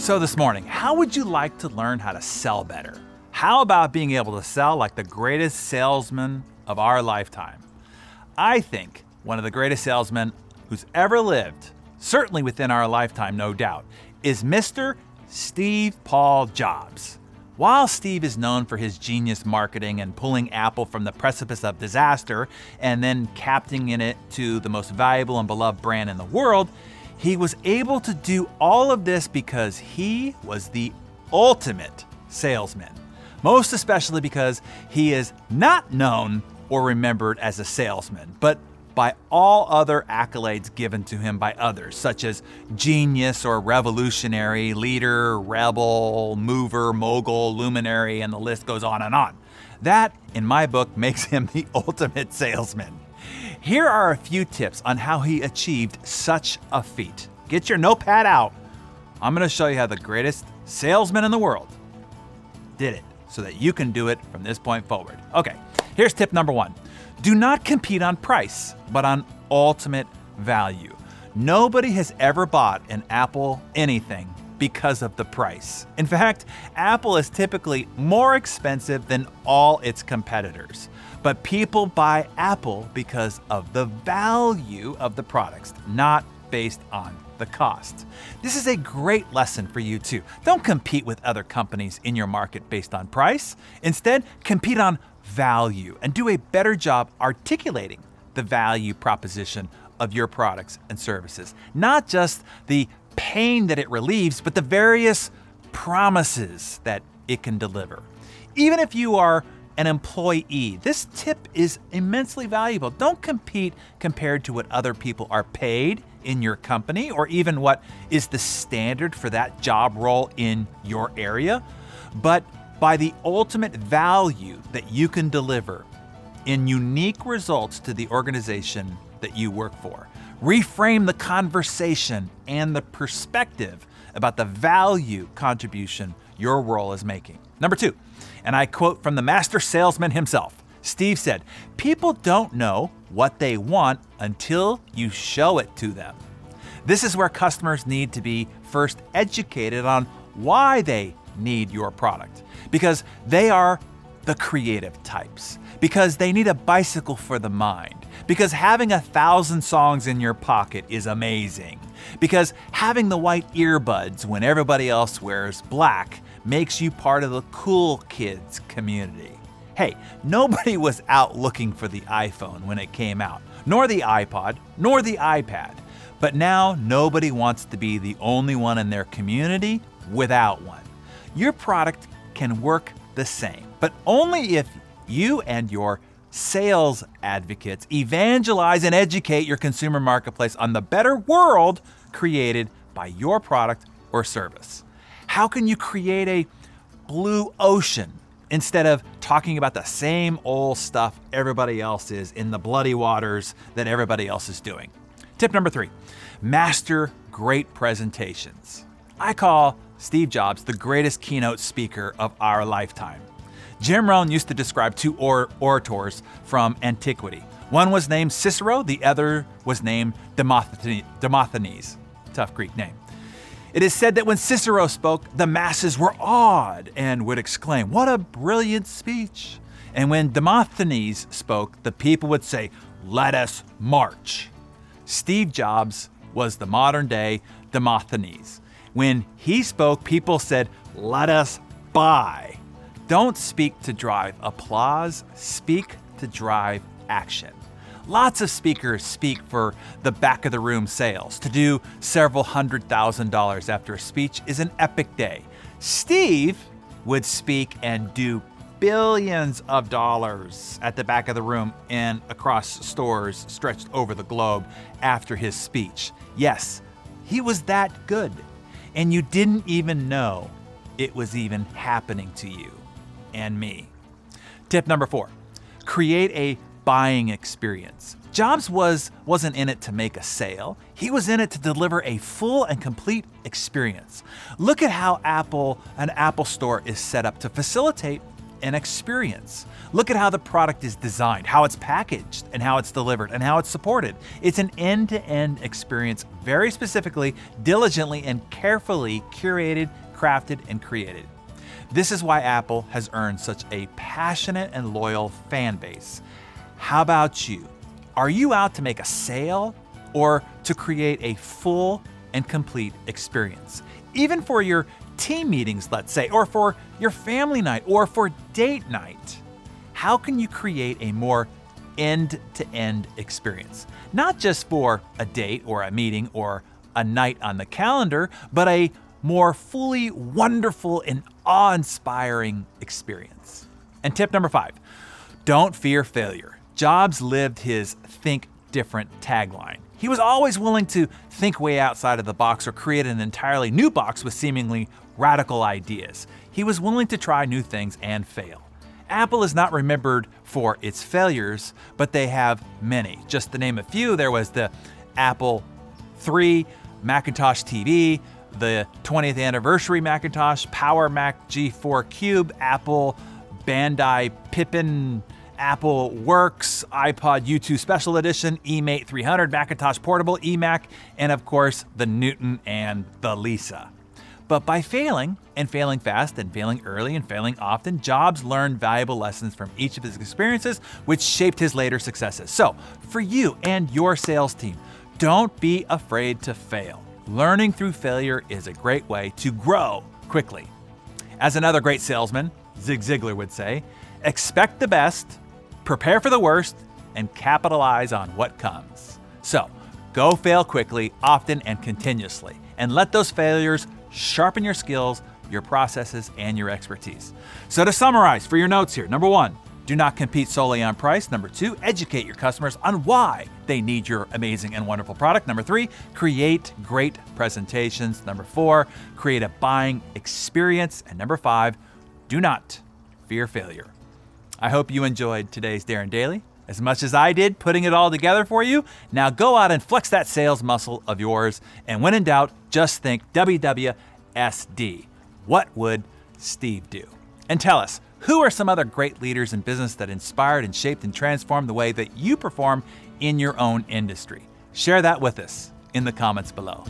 So this morning, how would you like to learn how to sell better? How about being able to sell like the greatest salesman of our lifetime? I think one of the greatest salesmen who's ever lived, certainly within our lifetime, no doubt, is Mr. Steve Paul Jobs. While Steve is known for his genius marketing and pulling Apple from the precipice of disaster and then captaining it to the most valuable and beloved brand in the world, he was able to do all of this because he was the ultimate salesman. Most especially because he is not known or remembered as a salesman, but by all other accolades given to him by others, such as genius or revolutionary, leader, rebel, mover, mogul, luminary, and the list goes on and on. That, in my book, makes him the ultimate salesman. Here are a few tips on how he achieved such a feat. Get your notepad out. I'm gonna show you how the greatest salesman in the world did it so that you can do it from this point forward. Okay, here's tip number one. Do not compete on price, but on ultimate value. Nobody has ever bought an Apple anything because of the price. In fact, Apple is typically more expensive than all its competitors. But people buy Apple because of the value of the products, not based on the cost. This is a great lesson for you too. Don't compete with other companies in your market based on price. Instead, compete on value and do a better job articulating the value proposition of your products and services. Not just the pain that it relieves, but the various promises that it can deliver. Even if you are an employee, this tip is immensely valuable. Don't compete compared to what other people are paid in your company or even what is the standard for that job role in your area, but by the ultimate value that you can deliver in unique results to the organization that you work for. Reframe the conversation and the perspective about the value contribution your role is making. Number two, and I quote from the master salesman himself, Steve said, "People don't know what they want until you show it to them." This is where customers need to be first educated on why they need your product, because they are the creative types, because they need a bicycle for the mind, because having 1,000 songs in your pocket is amazing, because having the white earbuds when everybody else wears black makes you part of the cool kids community. Hey, nobody was out looking for the iPhone when it came out, nor the iPod, nor the iPad. But now nobody wants to be the only one in their community without one. Your product can work the same, but only if you and your sales advocates evangelize and educate your consumer marketplace on the better world created by your product or service. How can you create a blue ocean instead of talking about the same old stuff everybody else is in the bloody waters that everybody else is doing? Tip number three, master great presentations. I call Steve Jobs the greatest keynote speaker of our lifetime. Jim Rohn used to describe two orators from antiquity. One was named Cicero, the other was named Demosthenes. Tough Greek name. It is said that when Cicero spoke, the masses were awed and would exclaim, "What a brilliant speech!" And when Demosthenes spoke, the people would say, "Let us march." Steve Jobs was the modern day Demosthenes. When he spoke, people said, "Let us buy." Don't speak to drive applause, speak to drive action. Lots of speakers speak for the back of the room sales. To do several $100,000 after a speech is an epic day. Steve would speak and do billions of dollars at the back of the room and across stores stretched over the globe after his speech. Yes, he was that good. And you didn't even know it was even happening to you and me. Tip number four, create a buying experience. Jobs wasn't in it to make a sale. He was in it to deliver a full and complete experience. Look at how an Apple store is set up to facilitate an experience. Look at how the product is designed, how it's packaged, and how it's delivered, and how it's supported. It's an end-to-end experience, very specifically, diligently, and carefully curated, crafted, and created. This is why Apple has earned such a passionate and loyal fan base. How about you? Are you out to make a sale or to create a full and complete experience? Even for your team meetings, let's say, or for your family night, or for date night. How can you create a more end-to-end experience? Not just for a date or a meeting or a night on the calendar, but a more fully wonderful and awe-inspiring experience. And tip number 5, don't fear failure. Jobs lived his think different tagline. He was always willing to think way outside of the box or create an entirely new box with seemingly radical ideas. He was willing to try new things and fail. Apple is not remembered for its failures, but they have many. Just to name a few, there was the Apple III, Macintosh TV, the 20th anniversary Macintosh, Power Mac G4 Cube, Apple Bandai Pippin, Apple Works, iPod U2 Special Edition, eMate 300, Macintosh Portable, eMac, and of course the Newton and the Lisa. But by failing, and failing fast, and failing early, and failing often, Jobs learned valuable lessons from each of his experiences, which shaped his later successes. So, for you and your sales team, don't be afraid to fail. Learning through failure is a great way to grow quickly. As another great salesman, Zig Ziglar, would say, expect the best, prepare for the worst, and capitalize on what comes. So, go fail quickly, often, and continuously, and let those failures sharpen your skills, your processes, and your expertise. So to summarize for your notes here, number 1, do not compete solely on price. Number 2, educate your customers on why they need your amazing and wonderful product. Number 3, create great presentations. Number 4, create a buying experience. And number 5, do not fear failure. I hope you enjoyed today's Darren Daily as much as I did putting it all together for you. Now go out and flex that sales muscle of yours, and when in doubt, just think WWSD. What would Steve do? And tell us, who are some other great leaders in business that inspired and shaped and transformed the way that you perform in your own industry? Share that with us in the comments below.